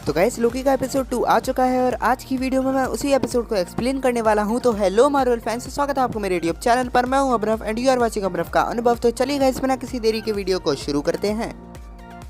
तो गाइस लोकी का एपिसोड 2 आ चुका है और आज की वीडियो में मैं उसी एपिसोड को एक्सप्लेन करने वाला हूं। तो हेलो मार्वल फैंस, स्वागत है आपको मेरे यूट्यूब चैनल पर। मैं हूं अब्रफ एंड यू आर वाचिंग अब्रफ का अनुभव। तो चलिए गाइस बिना किसी देरी के वीडियो को शुरू करते हैं।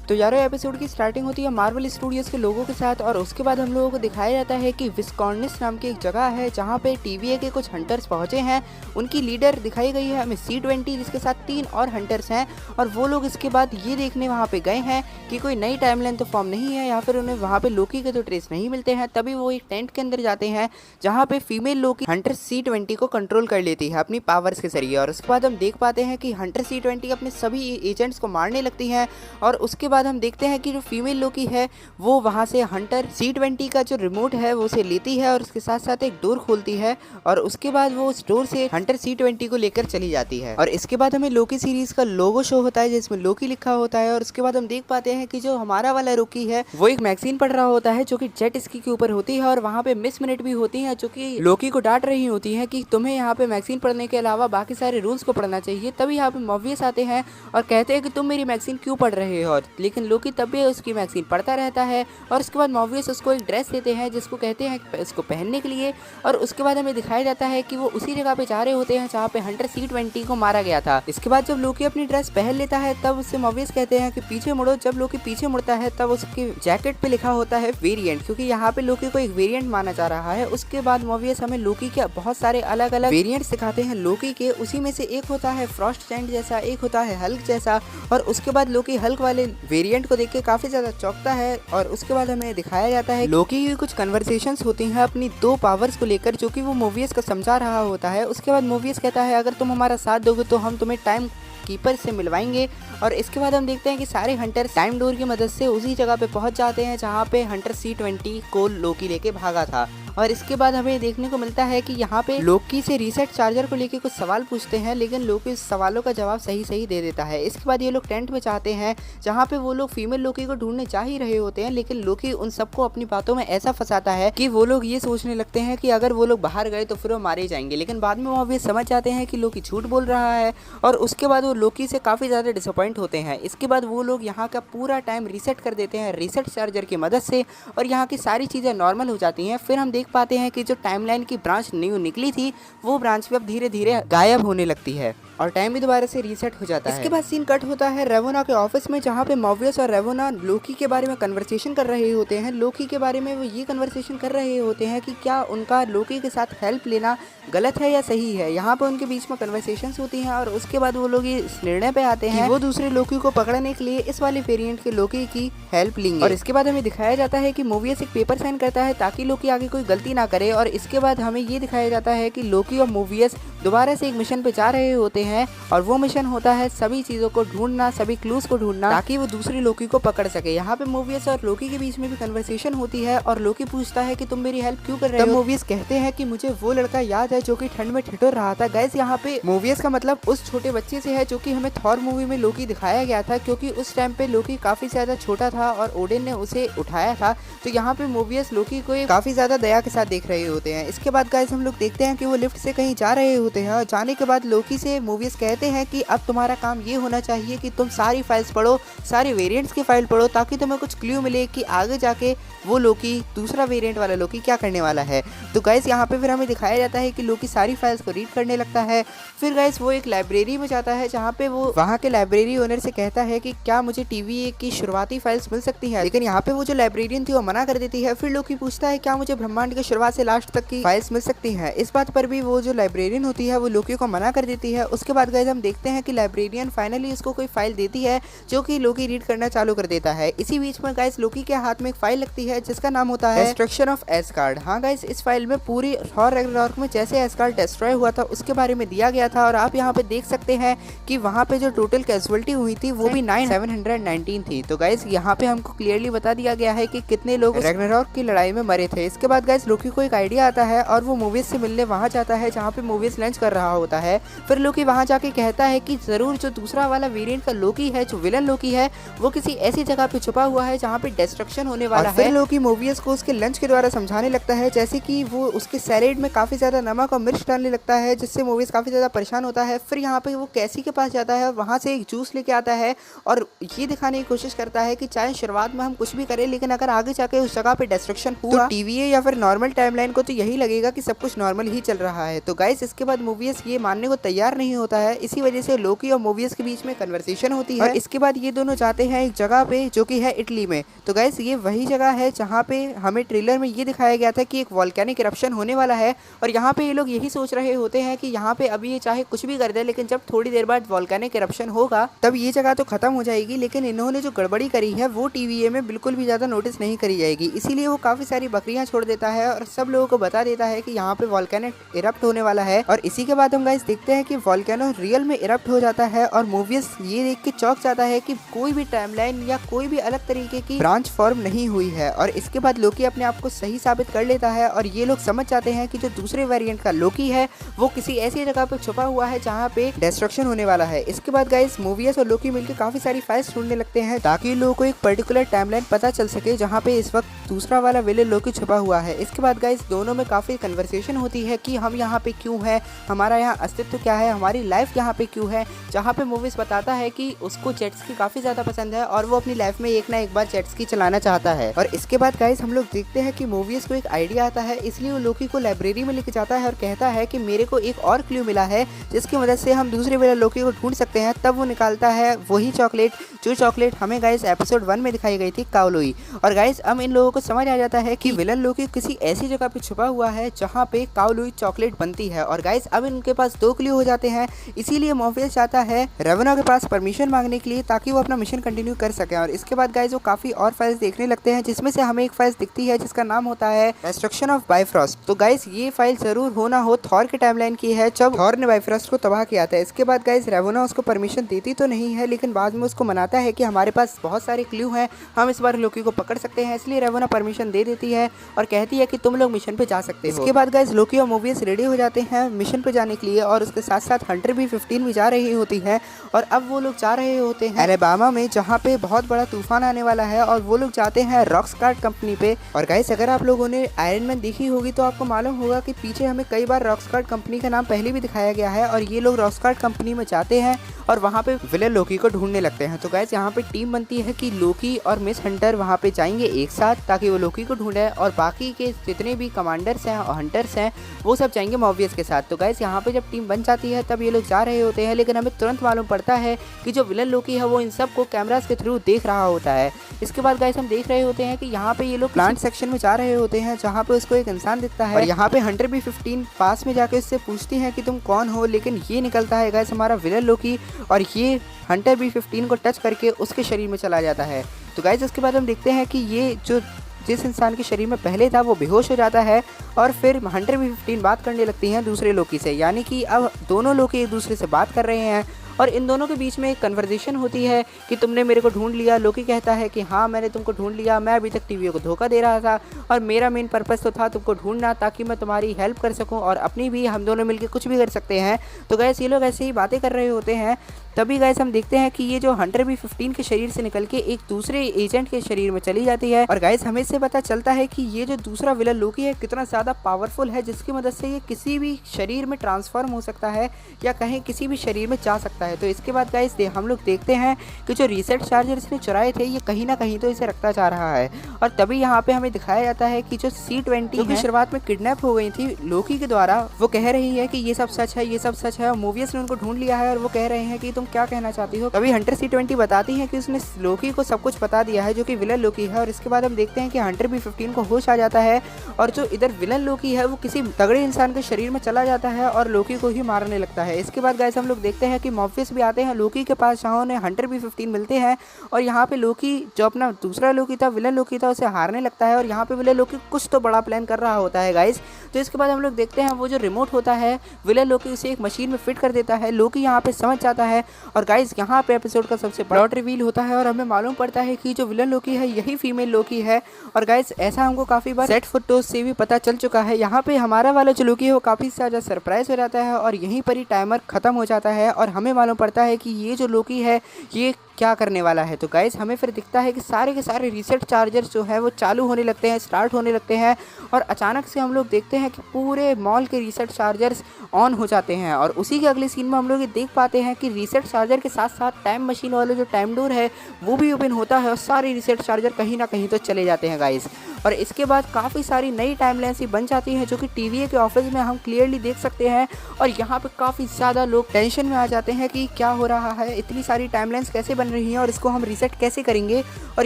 तो यारो एपिसोड की स्टार्टिंग होती है मार्वल स्टूडियोज के लोगों के साथ और उसके बाद हम लोगों को दिखाया जाता है कि विस्कॉर्निस नाम की एक जगह है जहां पे TVA के कुछ हंटर्स पहुंचे हैं। उनकी लीडर दिखाई गई है हमें C-20, जिसके साथ 3 और हंटर्स हैं और वो लोग इसके बाद ये देखने वहां पे गए हैं कि कोई नई टाइमलाइन तो फॉर्म नहीं है या फिर उन्हें वहां पे लोकी के तो ट्रेस नहीं मिलते हैं। तभी वो एक टेंट के अंदर जाते हैं जहाँ पे फीमेल लोकी हंटर C-20 को कंट्रोल कर लेती है अपनी पावर्स के जरिए। और उसके बाद हम देख पाते हैं कि हंटर C-20 अपने सभी एजेंट्स को मारने लगती है और उसके बाद हम देखते हैं कि जो फीमेल लोकी है वो वहां से हंटर C-20 का जो रिमोट है वो उसे लेती है और उसके साथ साथ एक डोर खोलती है और उसके बाद वो उस डोर से हंटर C-20 को लेकर चली जाती है। और इसके बाद हमें लोकी सीरीज का लोगो शो होता है जिसमें लोकी लिखा होता है। और उसके बाद हम देख पाते हैं कि जो हमारा वाला लोकी है वो एक मैगजीन पढ़ रहा होता है जो कि जेट स्की के ऊपर होती है और वहाँ पे मिस मिनट भी होती है जो कि लोकी को डांट रही होती है कि तुम्हें यहाँ पे मैगजीन पढ़ने के अलावा बाकी सारे रूल्स को पढ़ना चाहिए। तभी यहाँ पे मॉवियस आते हैं और कहते हैं कि तुम मेरी मैगजीन क्यों पढ़ रहे हो। लेकिन लोकी तब भी उसकी मैगजीन पढ़ता रहता है और उसके बाद मॉवियस उसको एक ड्रेस देते हैं जिसको कहते हैं इसको पहनने के लिए। और उसके बाद हमें दिखाया जाता है कि वो उसी जगह पे जा रहे होते हैं जहाँ पे हंटर C-20 को मारा गया था। इसके बाद जब लोकी अपनी ड्रेस पहन लेता है तब उससे मॉवियस कहते हैं कि पीछे मुड़ो। जब लोकी पीछे मुड़ता है तब उसकी जैकेट पे लिखा होता है वेरिएंट, क्योंकि यहाँ पे लोकी को एक वेरिएंट माना जा रहा है। उसके बाद मॉवियस हमें लोकी के बहुत सारे अलग अलग वेरिएंट्स दिखाते हैं लोकी के। उसी में से एक होता है फ्रॉस्ट जायंट जैसा, एक होता है हल्क जैसा। और उसके बाद लोकी हल्क वाले वेरिएंट को देख के काफी ज्यादा चौंकता है। और उसके बाद हमें दिखाया जाता है लोकी की कुछ कन्वर्सेशंस होती हैं अपनी 2 पावर्स को लेकर जो कि वो मूवीज को समझा रहा होता है। उसके बाद मूवीज कहता है अगर तुम हमारा साथ दोगे तो हम तुम्हें टाइम कीपर से मिलवाएंगे। और इसके बाद हम देखते हैं कि सारे हंटर टाइम डोर की मदद से उसी जगह पे पहुंच जाते हैं जहां पे हंटर C-20 को लोकी लेके भागा था। और इसके बाद हमें देखने को मिलता है कि यहाँ पे लोकी से रीसेट चार्जर को लेके कुछ सवाल पूछते हैं लेकिन लोकी इस सवालों का जवाब सही दे देता है। इसके बाद ये लोग टेंट में चाहते हैं जहाँ पे वो लोग फीमेल लोकी को ढूंढने जा ही रहे होते हैं लेकिन लोकी उन सबको अपनी बातों में ऐसा फंसाता है कि वो लोग ये सोचने लगते हैं कि अगर वो लोग बाहर गए तो फिर वो मारे जाएंगे। लेकिन बाद में वो समझ जाते हैं कि लोकी झूठ बोल रहा है और उसके बाद वो लोकी से काफी ज्यादा डिसअपॉइंट होते हैं। इसके बाद वो लोग यहाँ का पूरा टाइम रीसेट कर देते हैं रीसेट चार्जर की मदद से और यहाँ की सारी चीजें नॉर्मल हो जाती हैं। फिर हम देख पाते हैं कि जो टाइमलाइन की ब्रांच न्यू निकली थी वो ब्रांच भी अब धीरे धीरे गायब होने लगती है और टाइम भी दोबारा से रीसेट हो जाता है। इसके बाद सीन कट होता है रेवोना के ऑफिस में जहाँ पे मॉवियस और रेवोना लोकी के बारे में कन्वर्सेशन कर रहे होते हैं। लोकी के बारे में वो ये कन्वर्सेशन कर रहे होते हैं कि क्या उनका लोकी के साथ हेल्प लेना गलत है या सही है। यहाँ पे उनके बीच में कन्वर्सेशंस होती हैं और उसके बाद वो लोग इस निर्णय पे आते हैं वो दूसरे लोकी को पकड़ने के लिए इस वाले वेरिएंट के लोकी की हेल्प लेंगे। और इसके बाद हमें दिखाया जाता है कि मूवियस एक पेपर साइन करता है ताकि लोकी आगे कोई गलती ना करे। और इसके बाद हमें ये दिखाया जाता है कि लोकी और मूवियस दोबारा से एक मिशन पे जा रहे होते हैं और वो मिशन होता है सभी चीजों को ढूंढना, सभी क्लूज को ढूंढना ताकि वो दूसरी लोकी को पकड़ सके। यहाँ पे मूवियस और लोकी के बीच में भी कन्वर्सेशन होती है और लोकी पूछता है कि तुम मेरी हेल्प क्यों कर रहे हो। मूवियस कहते हैं कि मुझे वो लड़का याद है जो कि ठंड में ठिठुर रहा था। गाइस यहाँ पे मूवियस का मतलब उस छोटे बच्चे से है जो कि हमें थॉर मूवी में लोकी दिखाया गया था, क्योंकि उस टाइम पे लोकी काफी ज्यादा छोटा था और ओडिन ने उसे उठाया था। तो यहाँ पे मूवियस लोकी को काफी ज्यादा दया के साथ देख रहे होते हैं। इसके बाद गाइस हम लोग देखते हैं कि वो लिफ्ट से कहीं जा रहे होते हैं और जाने के बाद लोकी से मूवियस कहते हैं कि अब तुम्हारा काम ये होना चाहिए कि तुम सारी फाइल्स पढ़ो, सारे वेरिएंट्स की फाइल पढ़ो ताकि तुम्हें कुछ क्लू मिले कि आगे जाके वो लोकी दूसरा वेरिएंट वाला लोकी क्या करने वाला है। तो गाइस यहाँ पे फिर हमें दिखाया जाता है कि लोकी सारी फाइल्स को रीड करने लगता है। फिर गाइस वो एक लाइब्रेरी में जाता है जहाँ पे वो वहाँ के लाइब्रेरी ओनर से कहता है कि क्या मुझे TVA की शुरुआती फाइल्स मिल सकती है। लेकिन यहाँ पे वो जो लाइब्रेरियन थी वो मना कर देती है। फिर लोकी पूछता है क्या मुझे ब्रह्मांड की शुरुआत से लास्ट तक की फाइल्स मिल सकती है। इस बात पर भी वो जो लाइब्रेरियन होती है वो लोकी को मना कर देती है। उसके बाद गाइस हम देखते हैं कि लाइब्रेरियन फाइनली उसको कोई फाइल देती है जो कि लोकी रीड करना चालू कर देता है। इसी बीच में गाइस लोकी के हाथ में एक फाइल लगती है जिसका नाम होता है डिस्ट्रक्शन ऑफ एस्गार्ड। हाँ गाइस इस फाइल में पूरी थॉर रैग्नारोक में जैसे एस्गार्ड डिस्ट्रॉय हुआ था उसके बारे में दिया गया था। और आप यहाँ पे देख सकते हैं कि वहाँ पे जो टोटल कैजुअलिटी हुई थी वो भी 9719 थी। तो गाइस यहाँ पे हमको क्लियरली बता दिया गया है कि कितने लोग रैग्नारोक की लड़ाई में मरे थे। इसके बाद गाइस गाइस लोकी को एक आइडिया आता है और वो मूवीज से मिलने वहाँ जाता है जहाँ पे मूवीज लंच कर रहा होता है। फिर लोकी वहाँ जाके कहता है कि जरूर जो दूसरा वाला वेरिएंट का लोकी है, जो विलन लोकी है, वो किसी ऐसी जगह पे छुपा हुआ है जहाँ पे डिस्ट्रक्शन होने वाला है। फिर लोकी मूवीज को उसके लंच के द्वारा समझाने लगता है, जैसे कि वो उसके सैलेड में काफी ज्यादा नमक और मिर्च डालने लगता है, जिससे मूवीज काफी ज्यादा परेशान होता है। फिर यहाँ पे वो कैसी के पास जाता है और वहाँ से एक जूस लेके आता है और ये दिखाने की कोशिश करता है कि चाहे शुरुआत में हम कुछ भी करें, लेकिन अगर आगे जाके उस जगह पे डिस्ट्रक्शन हुआ तो टीवीए या फिर नॉर्मल टाइमलाइन को तो यही लगेगा कि सब कुछ नॉर्मल ही चल रहा है। तो गाइस इसके बाद मूवीज ये मानने को तैयार नहीं होता है। इसी वजह से लोकी और मूवीज के बीच में कन्वर्सेशन होती है और इसके बाद ये दोनों जाते हैं एक जगह पे जो कि है इटली में। तो गाइस ये वही जगह है जहाँ पे हमें ट्रेलर में ये दिखाया गया था कि एक वॉल्केनिक इरप्शन होने वाला है और यहाँ पे ये लोग यही सोच रहे होते हैं कि यहाँ पे अभी ये चाहे कुछ भी कर दे, लेकिन जब थोड़ी देर बाद वॉल्केनिक इरप्शन होगा तब ये जगह तो खत्म हो जाएगी। लेकिन इन्होंने जो गड़बड़ी करी है वो टीवीए में बिल्कुल भी ज्यादा नोटिस नहीं करी जाएगी, इसीलिए वो काफी सारी बकरियां छोड़ देता है और सब लोगों को बता देता है कि यहाँ पे वॉल्केनो इरप्ट होने वाला है। और इसी के बाद हम गाइस देखते हैं कि वॉल्केनो रियल में इरप्ट हो जाता है और मूवीज ये देख के चौंक जाता है कि कोई भी टाइमलाइन या कोई भी अलग तरीके की ब्रांच फॉर्म नहीं हुई है। और इसके बाद लोकी अपने आप को सही साबित कर लेता है और ये लोग समझ जाते हैं कि जो दूसरे वेरिएंट का लोकी है वो किसी ऐसी जगह पे छुपा हुआ है जहाँ पे डिस्ट्रक्शन होने वाला है। इसके बाद गाइस मूवीज और लोकी मिलकर काफी सारी फाइल्स ढूंढने लगते हैं ताकि लोगों को एक पर्टिकुलर टाइमलाइन पता चल सके जहाँ पे इस वक्त दूसरा वाला विलेन लोकी छुपा हुआ है। इसके बाद गाइस दोनों में काफी कन्वर्सेशन होती है कि हम यहाँ पे क्यों है, हमारा यहाँ अस्तित्व क्या है, हमारी लाइफ यहाँ पे क्यों है। जहाँ पे मूवीज बताता है कि उसको जेट स्की काफी ज्यादा पसंद है और वो अपनी लाइफ में एक ना एक बार जेट स्की चलाना चाहता है। और इसके बाद गाइस हम लोग देखते हैं कि मूवीज को एक आइडिया आता है, इसलिए वो लोकी को लाइब्रेरी में लेके जाता है और कहता है कि मेरे को एक और क्लू मिला है जिसकी मदद से हम दूसरे विलेन लोकी को ढूंढ सकते हैं। तब वो निकालता है वही चॉकलेट जो चॉकलेट हमें गाइस एपिसोड 1 में दिखाई गई थी, काओलोई। और गाइस अब इन लोगों को समझ आ जाता है कि विलन लोकी किसी ऐसी जगह पे छुपा हुआ है जहाँ पे काओलोई चॉकलेट बनती है। और गाइस अब इनके पास 2 क्लू हो जाते हैं, इसीलिए मॉर्फियस चाहता है रेवेना के पास परमिशन मांगने के लिए ताकि वो अपना मिशन कंटिन्यू कर सके। और इसके बाद गाइस वो काफी और फाइल्स देखने लगते हैं जिसमें से हमें एक फाइल दिखती है जिसका नाम होता है डिस्ट्रक्शन ऑफ बाइफ्रॉस्ट। तो गाइस ये फाइल जरूर हो ना हो थॉर के टाइमलाइन की है जब थॉर ने बाइफ्रॉस्ट को तबाह किया था। इसके बाद गाइस रेवेना उसको परमिशन देती तो नहीं है, लेकिन बाद में उसको मनाता है कि हमारे पास बहुत सारे क्लू हैं, हम इस बार लोकी को पकड़ सकते हैं, इसलिए रेवेना परमिशन दे देती है और कहती है कि तुम लोग मिशन पे जा सकते हो। इसके बाद गाइस लोकी और मूवीज रेडी हो जाते हैं मिशन पे जाने के लिए और उसके साथ साथ हंटर भी 15 भी जा रही होती है। और अब वो लोग जा रहे होते हैं अलेबामा में जहाँ पे बहुत बड़ा तूफान आने वाला है और वो लोग जाते हैं रॉकस्टार्ट कंपनी पे। और गाइस अगर आप लोगों ने आयरन मैन देखी होगी तो आपको मालूम होगा कि पीछे हमें कई बार रॉकस्टार्ट कंपनी का नाम पहले भी दिखाया गया है। और ये लोग रॉकस्टार्ट कंपनी में जाते हैं और वहाँ पे विलेन लोकी को ढूंढने लगते हैं। तो गाइस यहाँ पे टीम बनती है कि लोकी और मिस हंटर वहाँ पे जाएंगे एक साथ ताकि वो लोकी को ढूंढे और बाकी के जितने भी कमांडर्स हैं और हंटर्स हैं वो सब जाएंगे मॉर्फियस के साथ। तो गाइस यहाँ पे जब टीम बन जाती है तब ये लोग जा रहे होते हैं, लेकिन हमें तुरंत मालूम पड़ता है कि जो विलन लोकी है वो इन सब को कैमरास के थ्रू देख रहा होता है। इसके बाद गाइस हम देख रहे होते हैं कि यहाँ पे ये लोग प्लांट सेक्शन में जा रहे होते हैं जहाँ पे उसको एक इंसान दिखता है और यहाँ पे हंटर भी 15 पास में जाके उससे पूछती है कि तुम कौन हो, लेकिन ये निकलता है गाइस हमारा विलन लोकी और ये हंटर भी 15 को टच करके उसके शरीर में चला जाता है। तो गाइस उसके बाद हम देखते हैं कि ये जो जिस इंसान के शरीर में पहले था वो बेहोश हो जाता है और फिर हंटर भी 15 बात करने लगती हैं दूसरे लोकी से, यानी कि अब दोनों लोकी एक दूसरे से बात कर रहे हैं और इन दोनों के बीच में एक कन्वर्सेशन होती है कि तुमने मेरे को ढूंढ लिया। लोकी कहता है कि हाँ मैंने तुमको ढूंढ लिया, मैं अभी तक टीवी को धोखा दे रहा था और मेरा मेन पर्पस तो था तुमको ढूंढना ताकि मैं तुम्हारी हेल्प कर सकूं और अपनी भी, हम दोनों मिलकर कुछ भी कर सकते हैं। तो गैस ये लोग ऐसे ही बातें कर रहे होते हैं, तभी गैस हम देखते हैं कि ये जो हंटर भी 15 के शरीर से निकल के एक दूसरे एजेंट के शरीर में चली जाती है और गैस हमें इससे पता चलता है कि ये जो दूसरा विलन लोकी है कितना ज़्यादा पावरफुल है जिसकी मदद से ये किसी भी शरीर में ट्रांसफॉर्म हो सकता है या कहीं किसी भी शरीर में जा सकता है। तो इसके बाद गाइस हम लोग देखते हैं कि जो रीसेट चार्जर इसने चुराए थे ये कहीं ना कहीं तो इसे रखता जा रहा है और तभी यहाँ पे हमें दिखाया जाता है कि जो C-20 जो शुरुआत में किडनैप हो गई थी लोकी के द्वारा, वो कह रही है कि ये सब सच है, ये सब सच है। मूवीज ने उनको ढूंढ लिया है और वो कह रहे हैं कि तुम क्या कहना चाहती हो। तभी हंटर C-20 बताती है कि उसने लोकी को सब कुछ बता दिया है जो कि विलन लोकी है। और इसके बाद हम देखते हैं कि हंटर भी 15 को होश आ जाता है और जो इधर विलन लोकी है वो किसी तगड़े इंसान के शरीर में चला जाता है और लोकी को ही मारने लगता है। इसके बाद गाइस हम लोग देखते हैं कि मॉर्फियस भी आते हैं लोकी के पास जहाँ उन्हें हंटर भी 15 मिलते हैं और यहाँ पे लोकी जो अपना दूसरा लोकी था, विलन लोकी था, उसे हारने लगता है और यहाँ पे विलन लोकी कुछ तो बड़ा प्लान कर रहा होता है गाइस। तो इसके बाद हम लोग देखते हैं वो जो रिमोट होता है विलन लोकी उसे एक मशीन में फिट कर देता है। लोकी यहाँ पे समझ जाता है और गाइस यहाँ पे एपिसोड का सबसे प्लॉट रिवील होता है और हमें मालूम पड़ता है कि जो विलन लोकी है यही फीमेल लोकी है। और गाइस ऐसा हमको काफ़ी बार सेट फोटोज से भी पता चल चुका है। यहाँ पे हमारा वाला जो लोकी है वो काफ़ी ज़्यादा सरप्राइज हो जाता है और यहीं पर ही टाइमर ख़त्म हो जाता है और हमें मालूम पड़ता है कि ये जो लोकी है ये क्या करने वाला है। तो गाइस हमें फिर दिखता है कि सारे के सारे रीसेट चार्जर्स जो है वो चालू होने लगते हैं, स्टार्ट होने लगते हैं और अचानक से हम लोग देखते हैं कि पूरे मॉल के रीसेट चार्जर्स ऑन हो जाते हैं। और उसी के अगले सीन में हम लोग ये देख पाते हैं कि रीसेट चार्जर के साथ साथ टाइम मशीन वाला जो टाइम डोर है वो भी ओपन होता है और सारे रीसेट चार्जर कहीं ना कहीं तो चले जाते हैं गाइस। और इसके बाद काफ़ी सारी नई टाइमलाइंस ही बन जाती हैं जो कि टीवीए के ऑफिस में हम क्लियरली देख सकते हैं। और यहाँ पे काफ़ी ज़्यादा लोग टेंशन में आ जाते हैं कि क्या हो रहा है, इतनी सारी टाइमलाइंस कैसे बन रही हैं और इसको हम रीसेट कैसे करेंगे। और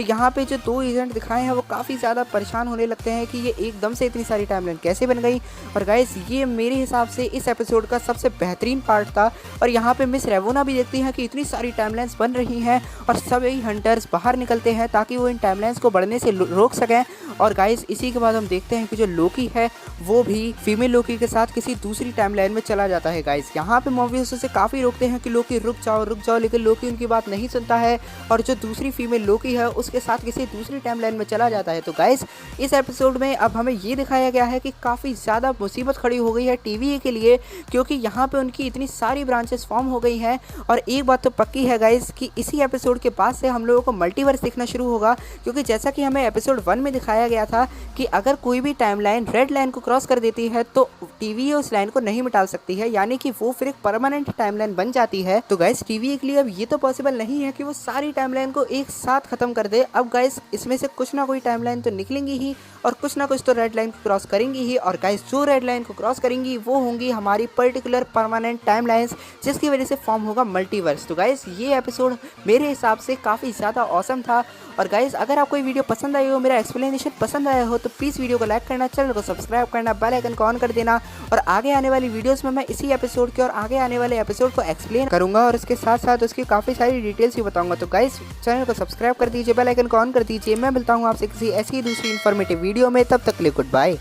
यहाँ पे जो 2 एजेंट दिखाए हैं वो काफ़ी ज़्यादा परेशान होने लगते हैं कि ये एकदम से इतनी सारी टाइमलाइन कैसे बन गई। और गाइस ये मेरे हिसाब से इस एपिसोड का सबसे बेहतरीन पार्ट था। और यहाँ पे मिस रेवोना भी देखती हैं कि इतनी सारी टाइमलाइंस बन रही हैं और सभी हंटर्स बाहर निकलते हैं ताकि वो इन टाइमलाइंस को बढ़ने से रोक सकें। और गाइस इसी के बाद हम देखते हैं कि जो लोकी है वो भी फीमेल लोकी के साथ किसी दूसरी टाइमलाइन में चला जाता है। गाइस यहाँ पे मूवीज उसे काफ़ी रोकते हैं कि लोकी रुक जाओ, लेकिन लोकी उनकी बात नहीं सुनता है और जो दूसरी फीमेल लोकी है उसके साथ किसी दूसरी टाइमलाइन में चला जाता है। तो गाइस इस एपिसोड में अब हमें ये दिखाया गया है कि काफ़ी ज़्यादा मुसीबत खड़ी हो गई है टीवीए के लिए, क्योंकि यहाँ पे उनकी इतनी सारी ब्रांचेस फॉर्म हो गई हैं। और एक बात तो पक्की है गाइस कि इसी एपिसोड के बाद से हम लोगों को मल्टीवर्स दिखना शुरू होगा, क्योंकि जैसा कि हमें एपिसोड 1 में दिखाया गया था कि अगर कोई भी टाइमलाइन रेड लाइन को क्रॉस कर देती है तो टीवीए उस लाइन को नहीं मिटा सकती है, यानी कि वो फिर एक परमानेंट टाइमलाइन बन जाती है। तो गाइस टीवीए के लिए अब ये तो पॉसिबल नहीं है कि वो सारी टाइमलाइन को एक साथ खत्म कर दे। अब गाइस इसमें से कुछ ना कोई टाइमलाइन तो निकलेंगी ही और कुछ ना कुछ तो रेड लाइन को क्रॉस करेंगी ही। और गाइस जो रेड लाइन को क्रॉस करेंगी वो होंगी हमारी पर्टिकुलर परमानेंट टाइमलाइंस, जिसकी वजह से फॉर्म होगा मल्टीवर्स। तो गाइस ये एपिसोड मेरे हिसाब से काफ़ी ज़्यादा ऑसम था। और गाइस अगर आपको ये वीडियो पसंद आई हो, मेरा एक्सप्लेनेशन पसंद आया हो, तो प्लीज़ वीडियो को लाइक करना, चैनल को सब्सक्राइब करना, बेल आइकन को ऑन कर देना। और आगे आने वाली वीडियोस में मैं इसी एपिसोड के और आगे आने वाले एपिसोड को एक्सप्लेन करूंगा और इसके साथ साथ उसकी काफ़ी सारी डिटेल्स भी बताऊंगा। तो गाइस चैनल को सब्सक्राइब कर दीजिए, बेल आइकन को ऑन कर दीजिए। मैं मिलता हूँ आपसे किसी ऐसी दूसरी इन्फॉर्मेटिव वीडियो में, तब तक के लिए गुड बाय।